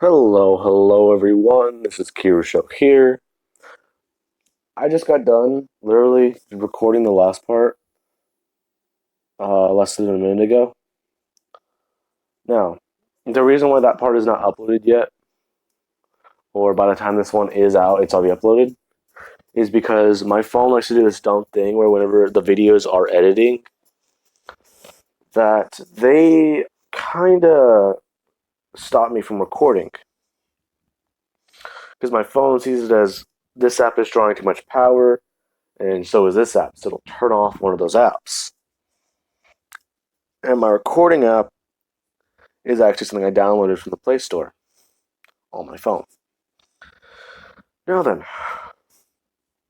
Hello everyone. This is Kirusho here. I just got done literally recording the last part less than a minute ago. Now, the reason why that part is not uploaded yet, or by the time this one is out, it's already uploaded, is because my phone likes to do this dumb thing where whenever the videos are editing, that they kind of stop me from recording because my phone sees it as this app is drawing too much power, and so is this app, so it'll turn off one of those apps. And my recording app is actually something I downloaded from the Play Store on my phone. Now then,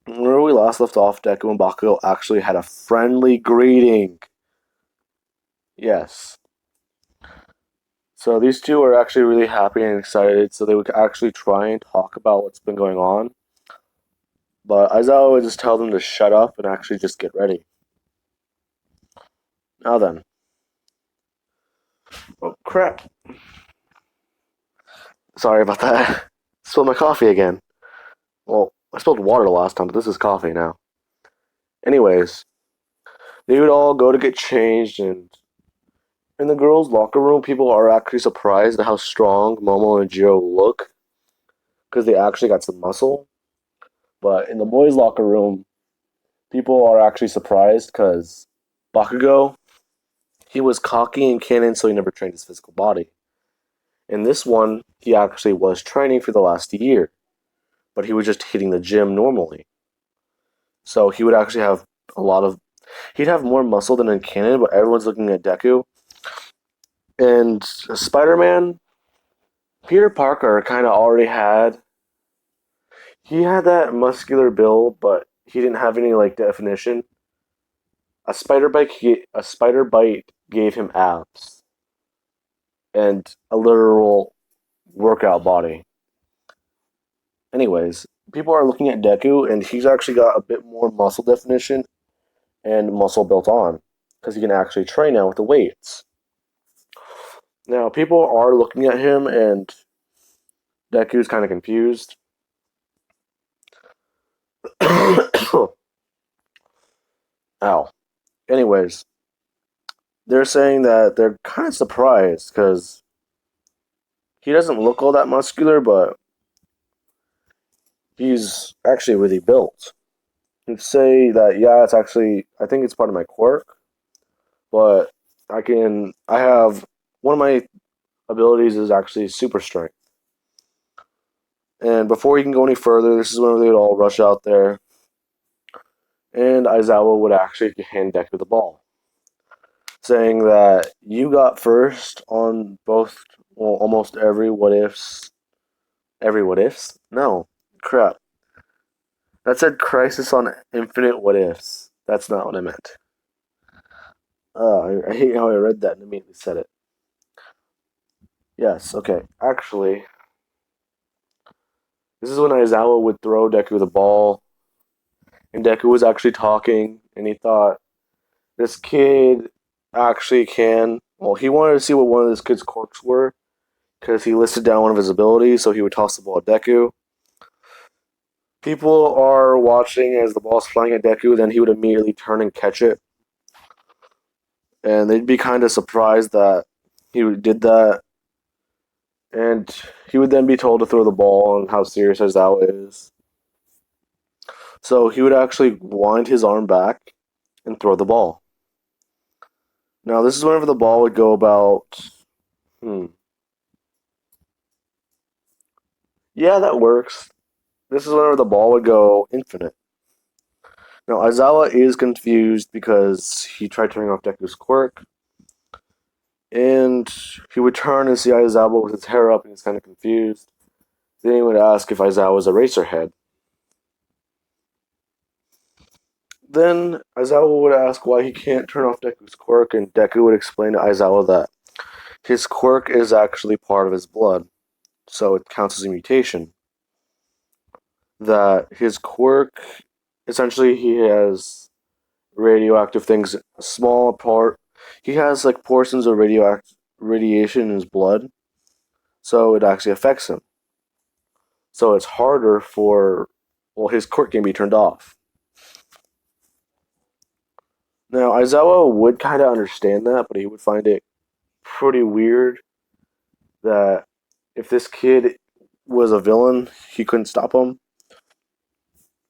where we last left off, Deku and Bakugo actually had a friendly greeting. Yes. So these two are actually really happy and excited, so they would actually try and talk about what's been going on. But Aizawa would just tell them to shut up and actually just get ready. Now then. Oh, crap. Sorry about that. Spilled my coffee again. Well, I spilled water last time, but this is coffee now. Anyways, they would all go to get changed, and in the girls' locker room, people are actually surprised at how strong Momo and Jiro look because they actually got some muscle. But in the boys' locker room, people are actually surprised because Bakugo, he was cocky and cannon, so he never trained his physical body. In this one, he actually was training for the last year, but he was just hitting the gym normally. So he would actually have a lot of. He'd have more muscle than in canon, but everyone's looking at Deku. And Spider Man, Peter Parker kind of already had. He had that muscular build, but he didn't have any like definition. A spider bite gave him abs and a literal workout body. Anyways, people are looking at Deku, and he's actually got a bit more muscle definition and muscle built on because he can actually train now with the weights. Now, people are looking at him, and Deku's kind of confused. Ow. Anyways, they're saying that they're kind of surprised because he doesn't look all that muscular, but he's actually really built. You'd say that, yeah, it's actually, I think it's part of my quirk, but I have, one of my abilities is actually super strength. And before you can go any further, this is when they would all rush out there, and Aizawa would actually hand Deku the ball, saying that you got first on both, well, almost every what ifs. Every what ifs? No. Crap. That said Crisis on Infinite What Ifs. That's not what I meant. I hate how I read that and immediately said it. Yes, okay. Actually, this is when Aizawa would throw Deku the ball, and Deku was actually talking, and he thought, this kid actually can. Well, he wanted to see what one of this kid's quirks were, because he listed down one of his abilities, so he would toss the ball at Deku. People are watching as the ball's flying at Deku, then he would immediately turn and catch it. And they'd be kind of surprised that he did that. And he would then be told to throw the ball and how serious Aizawa is. So he would actually wind his arm back and throw the ball. Now, this is whenever the ball would go about. Yeah, that works. This is whenever the ball would go infinite. Now, Aizawa is confused because he tried turning off Deku's quirk. And he would turn and see Aizawa with his hair up and he's kind of confused. Then he would ask if Aizawa was a racerhead. Then Aizawa would ask why he can't turn off Deku's quirk, and Deku would explain to Aizawa that his quirk is actually part of his blood, so it counts as a mutation. That his quirk, essentially, he has radioactive things, a small part. He has like portions of radioactive radiation in his blood, so it actually affects him. So it's harder for, well, his quirk can be turned off. Now, Aizawa would kind of understand that, but he would find it pretty weird that if this kid was a villain, he couldn't stop him.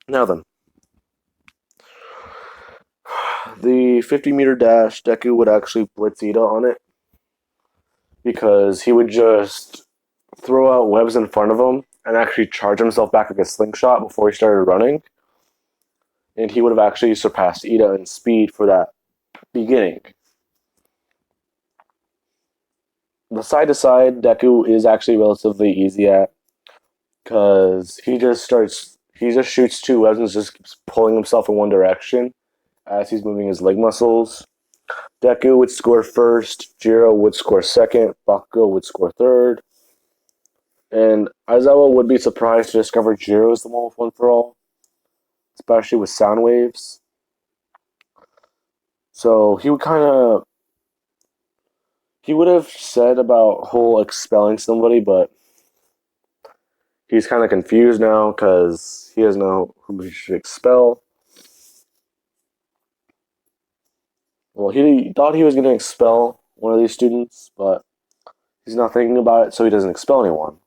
Now then, the 50-meter dash, Deku would actually blitz Ida on it because he would just throw out webs in front of him and actually charge himself back like a slingshot before he started running. And he would have actually surpassed Ida in speed for that beginning. The side to side, Deku is actually relatively easy at because he just shoots two webs and just keeps pulling himself in one direction as he's moving his leg muscles. Deku would score first, Jiro would score second, Bakugo would score third, and Aizawa would be surprised to discover Jiro is the one with one for all, especially with sound waves. So he would have said about whole expelling somebody, but he's kind of confused now because he doesn't know who he should expel. Well, he thought he was going to expel one of these students, but he's not thinking about it, so he doesn't expel anyone.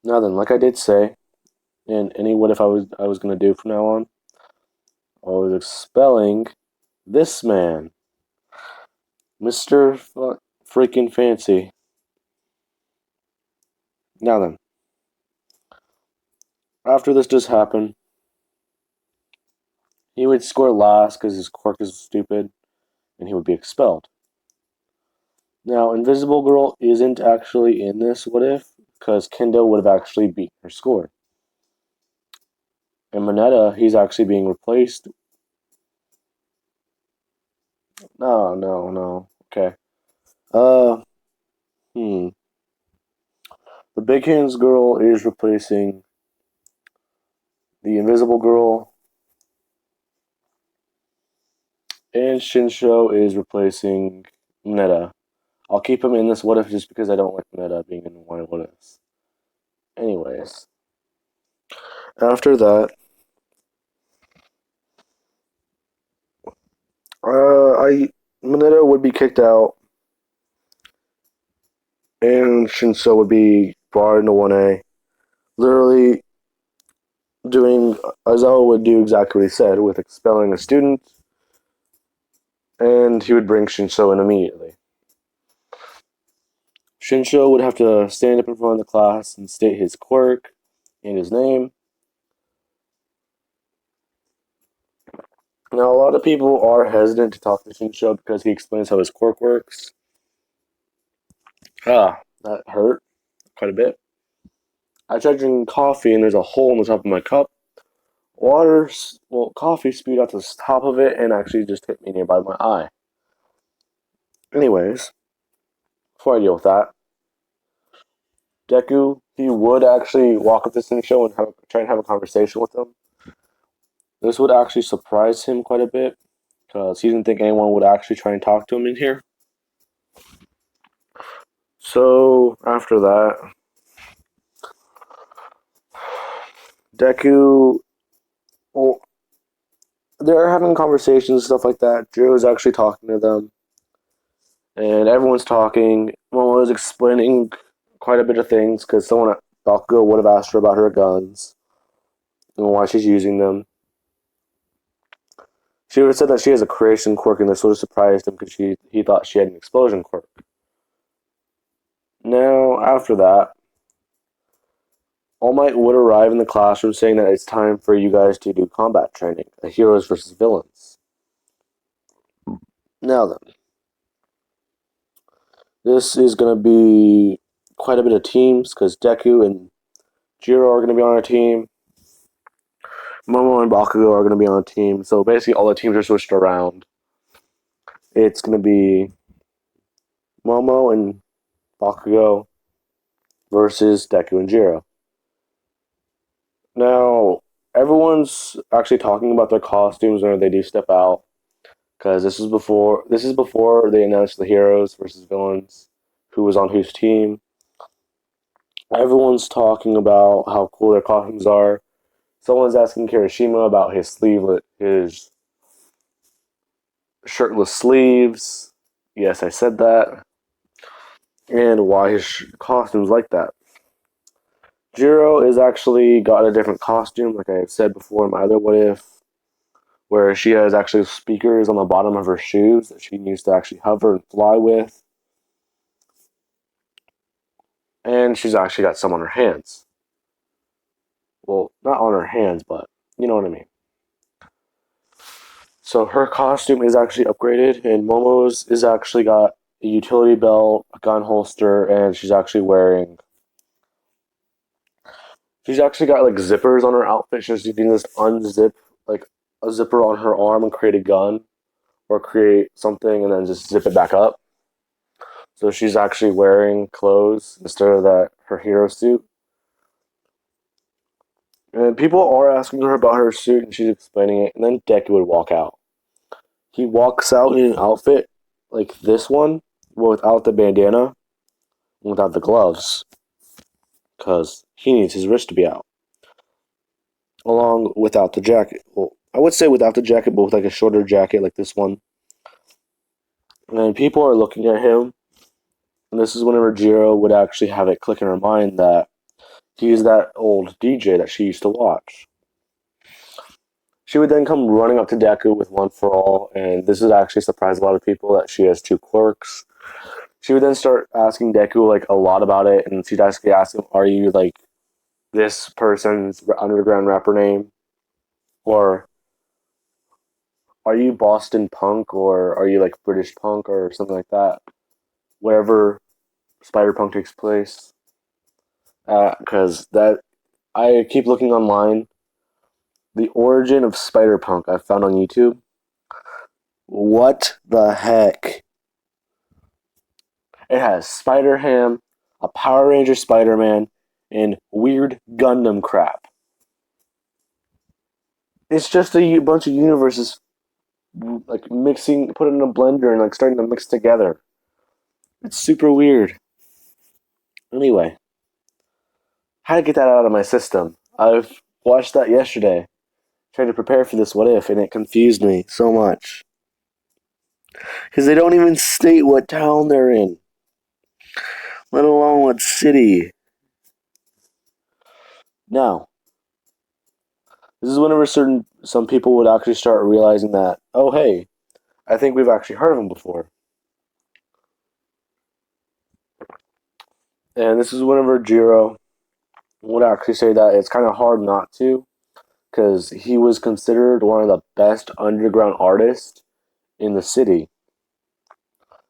Now then, like I did say, and any what if I was going to do from now on, I was expelling this man, Mr. Freaking Fancy. Now then, after this does happen, he would score last because his quirk is stupid, and he would be expelled. Now, Invisible Girl isn't actually in this what if, because Kendo would have actually beaten her score. And Moneta, he's actually being replaced. No. Okay. Uh, hmm. The Big Hands Girl is replacing the Invisible Girl, and Shinsho is replacing Moneta. I'll keep him in this what if just because I don't like Moneta being in one what ifs. Anyways, after that, I Moneta would be kicked out, and Shinso would be brought into 1A. Literally doing, Aizawa would do exactly what he said with expelling a student, and he would bring Shinso in immediately. Shinsho would have to stand up in front of the class and state his quirk and his name. Now, a lot of people are hesitant to talk to Shinsho because he explains how his quirk works. That hurt quite a bit. I tried drinking coffee and there's a hole in the top of my cup. Coffee spewed out the top of it and actually just hit me nearby my eye. Anyways, before I deal with that, Deku, he would actually walk up to Shinsho and try and have a conversation with him. This would actually surprise him quite a bit because he didn't think anyone would actually try and talk to him in here. So after that, Deku, well, they're having conversations and stuff like that. Jiro's actually talking to them, and everyone's talking. Momo is explaining quite a bit of things because someone at Bakugo would have asked her about her guns and why she's using them. She would have said that she has a creation quirk, and this would have surprised him because he thought she had an explosion quirk. Now, after that, All Might would arrive in the classroom saying that it's time for you guys to do combat training, heroes versus villains. Now then, this is going to be quite a bit of teams because Deku and Jiro are going to be on our team. Momo and Bakugo are going to be on a team. So basically, all the teams are switched around. It's going to be Momo and Bakugo versus Deku and Jiro. Now, everyone's actually talking about their costumes whenever they do step out, because this is before they announced the heroes versus villains. who was on whose team. Everyone's talking about how cool their costumes are. Someone's asking Kirishima about his shirtless sleeves. Yes, I said that. And why his costume's like that. Jiro is actually got a different costume, like I have said before in my other What If, where she has actually speakers on the bottom of her shoes that she needs to actually hover and fly with. And she's actually got some on her hands. Well, not on her hands, but you know what I mean. So her costume is actually upgraded, and Momo's is actually got a utility belt, a gun holster, and she's actually wearing. She's actually got like zippers on her outfit. You can just unzip like a zipper on her arm and create a gun, or create something and then just zip it back up. So she's actually wearing clothes instead of that her hero suit. And people are asking her about her suit, and she's explaining it. And then Deku would walk out. He walks out in an outfit like this one, without the bandana, without the gloves, because he needs his wrist to be out. Along without the jacket. Well, I would say without the jacket, but with like a shorter jacket like this one. And people are looking at him, and this is whenever Jiro would actually have it click in her mind that he's that old DJ that she used to watch. She would then come running up to Deku with One for All, and this would actually surprise a lot of people that she has two quirks. She would then start asking Deku like a lot about it, and she'd actually ask him, "Are you like this person's underground rapper name, or are you Boston punk, or are you like British punk, or something like that?" Wherever Spider Punk takes place, because that I keep looking online. The origin of Spider Punk I found on YouTube. What the heck? It has Spider Ham, a Power Ranger Spider Man, and weird Gundam crap. It's just a bunch of universes like mixing, put it in a blender and like starting to mix together. It's super weird. Anyway, how to get that out of my system? I've watched that yesterday, trying to prepare for this What If, and it confused me so much. Because they don't even state what town they're in, let alone what city. Now, this is whenever some people would actually start realizing that, oh hey, I think we've actually heard of him before. And this is whenever Jiro would actually say that it's kind of hard not to, because he was considered one of the best underground artists in the city.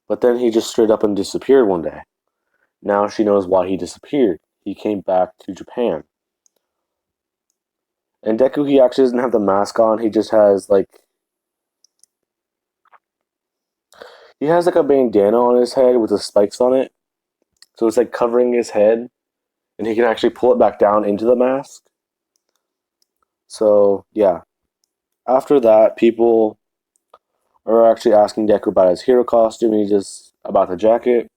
But then he just straight up and disappeared one day. Now she knows why he disappeared. He came back to Japan. And Deku, he actually doesn't have the mask on. He just has like a bandana on his head with the spikes on it. So it's like covering his head, and he can actually pull it back down into the mask. So yeah. After that, people are actually asking Deku about his hero costume. He just about the jacket.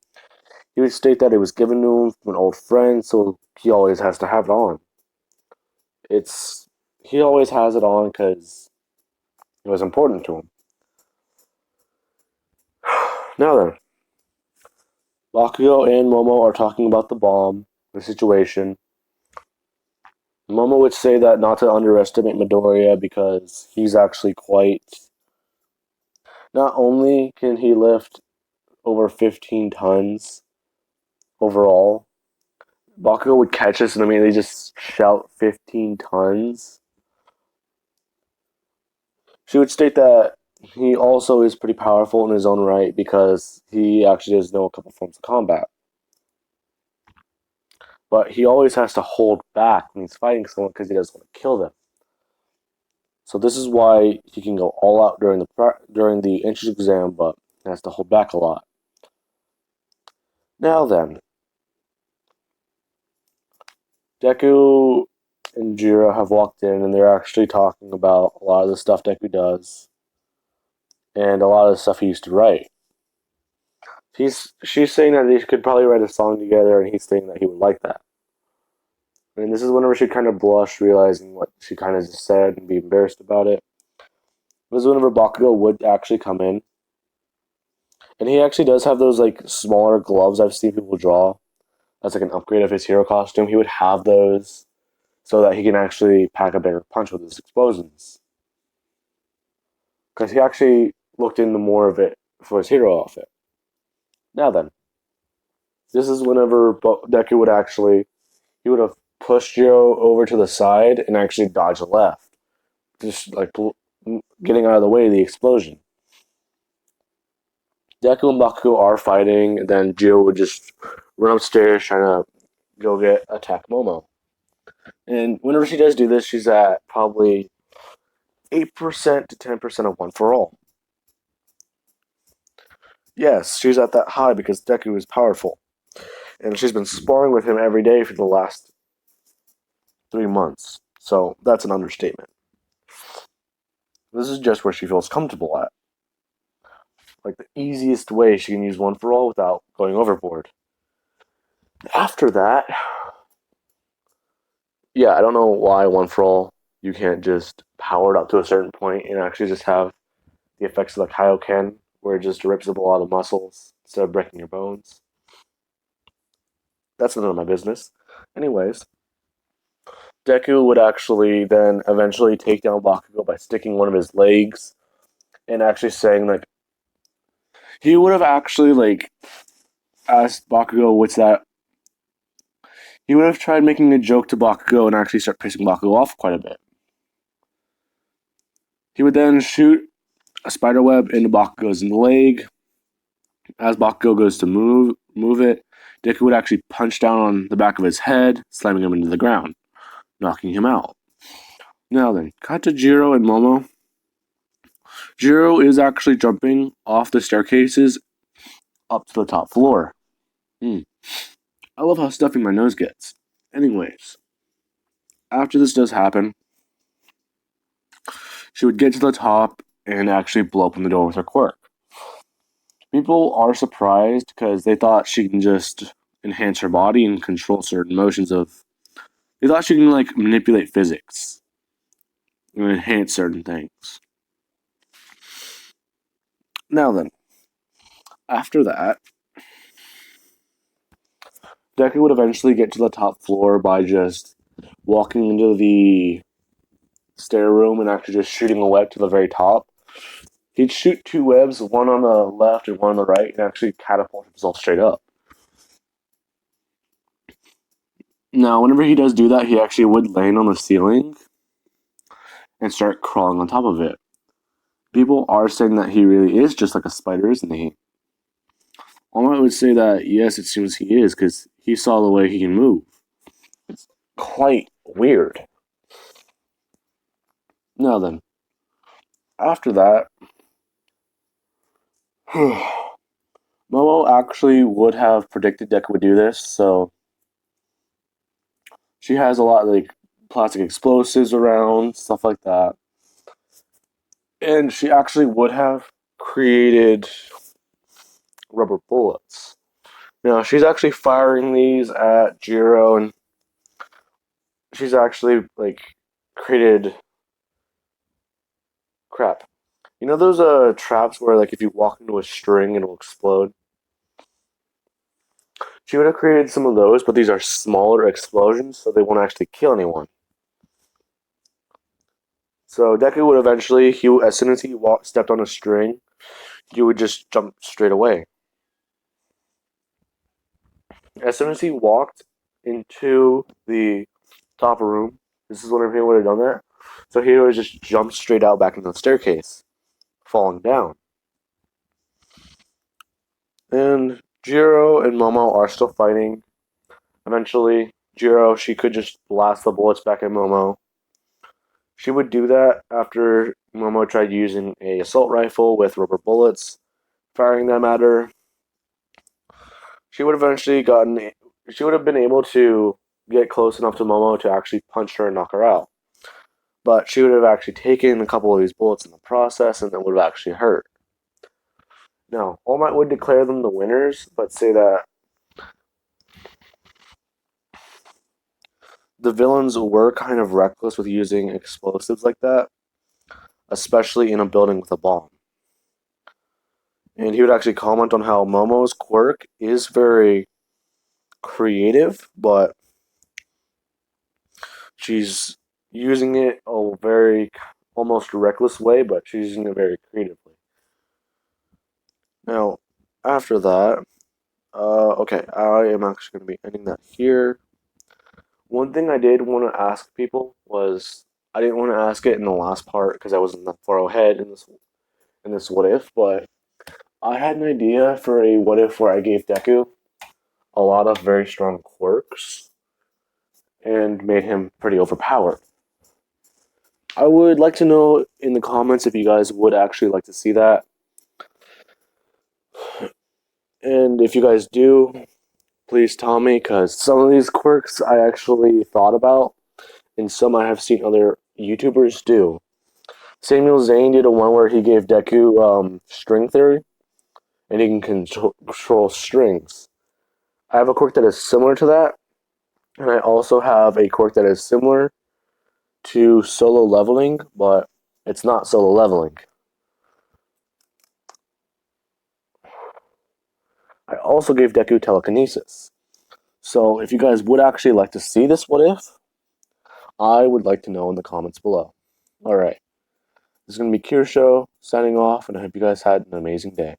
He would state that it was given to him from an old friend, so he always has to have it on. He always has it on because it was important to him. Now then, Bakugo and Momo are talking about the bomb, the situation. Momo would say that not to underestimate Midoriya because he's actually quite. Not only can he lift over 15 tons overall, Bakugo would catch us and immediately just shout 15 tons. She would state that he also is pretty powerful in his own right because he actually does know a couple forms of combat. But he always has to hold back when he's fighting someone because he doesn't want to kill them. So this is why he can go all out during the entrance exam, but has to hold back a lot. Now then, Deku and Jiro have walked in, and they're actually talking about a lot of the stuff Deku does, and a lot of the stuff he used to write. She's saying that they could probably write a song together, and he's saying that he would like that. And this is whenever she kind of blushed, realizing what she kind of just said, and be embarrassed about it. This is whenever Bakugo would actually come in, and he actually does have those like smaller gloves I've seen people draw. That's like an upgrade of his hero costume. He would have those so that he can actually pack a bigger punch with his explosions. Because he actually looked into more of it for his hero outfit. Now then, this is whenever Deku would actually he would have pushed Jiro over to the side and actually dodge left, just like getting out of the way of the explosion. Deku and Bakugo are fighting, and then Jiro would just run upstairs trying to go get attack Momo. And whenever she does do this, she's at probably 8% to 10% of one for all. Yes, she's at that high because Deku is powerful. And she's been sparring with him every day for the last 3 months. So that's an understatement. This is just where she feels comfortable at. Like the easiest way she can use one for all without going overboard. After that, yeah, I don't know why one for all you can't just power it up to a certain point and actually just have the effects of the Kaioken, where it just rips up a lot of muscles instead of breaking your bones. That's none of my business. Anyways, Deku would actually then eventually take down Bakugo by sticking one of his legs and actually saying like he would have actually like asked Bakugo what's that. He would have tried making a joke to Bakugo and actually start pissing Bakugo off quite a bit. He would then shoot a spider web into Bakugo's leg. As Bakugo goes to move it, Deku would actually punch down on the back of his head, slamming him into the ground, knocking him out. Now then, cut to Jiro and Momo. Jiro is actually jumping off the staircases up to the top floor. I love how stuffy my nose gets. Anyways, after this does happen, she would get to the top and actually blow open the door with her quirk. People are surprised because they thought she can just enhance her body and control certain motions of. They thought she can like manipulate physics and enhance certain things. Now then, after that, Deku would eventually get to the top floor by just walking into the stair room and actually just shooting a web to the very top. He'd shoot two webs, one on the left and one on the right, and actually catapult himself straight up. Now, whenever he does do that, he actually would land on the ceiling and start crawling on top of it. People are saying that he really is just like a spider, isn't he? All I would say that yes, it seems he is because he saw the way he can move. It's quite weird. Now then, after that, Momo actually would have predicted Deku would do this, so she has a lot of like plastic explosives around, stuff like that. And she actually would have created rubber bullets. Now, she's actually firing these at Jiro, and she's actually like created crap. You know those traps where like if you walk into a string it'll explode? She would have created some of those, but these are smaller explosions, so they won't actually kill anyone. So Deku would eventually, as soon as he stepped on a string, he would just jump straight away. As soon as he walked into the top room, this is whenever he would have done that. So he would just jump straight out back into the staircase, falling down. And Jiro and Momo are still fighting. Eventually, Jiro, she could just blast the bullets back at Momo. She would do that after Momo tried using a assault rifle with rubber bullets, firing them at her. She would have been able to get close enough to Momo to actually punch her and knock her out. But she would have actually taken a couple of these bullets in the process and that would have actually hurt. Now, All Might would declare them the winners, but say that the villains were kind of reckless with using explosives like that, especially in a building with a bomb. And he would actually comment on how Momo's quirk is very creative, but she's using it a very almost reckless way, but she's using it very creatively. Now, after that, okay, I am actually going to be ending that here. One thing I did want to ask people was I didn't want to ask it in the last part because I wasn't that far ahead in this what if, but I had an idea for a what if where I gave Deku a lot of very strong quirks and made him pretty overpowered. I would like to know in the comments if you guys would actually like to see that. And if you guys do, please tell me because some of these quirks I actually thought about and some I have seen other YouTubers do. Samuel Zane did a one where he gave Deku string theory and he can control strings. I have a quirk that is similar to that, and I also have a quirk that is similar to solo leveling, but it's not solo leveling. I also gave Deku telekinesis. So if you guys would actually like to see this what if, I would like to know in the comments below. Alright, this is going to be Kirsho signing off, and I hope you guys had an amazing day.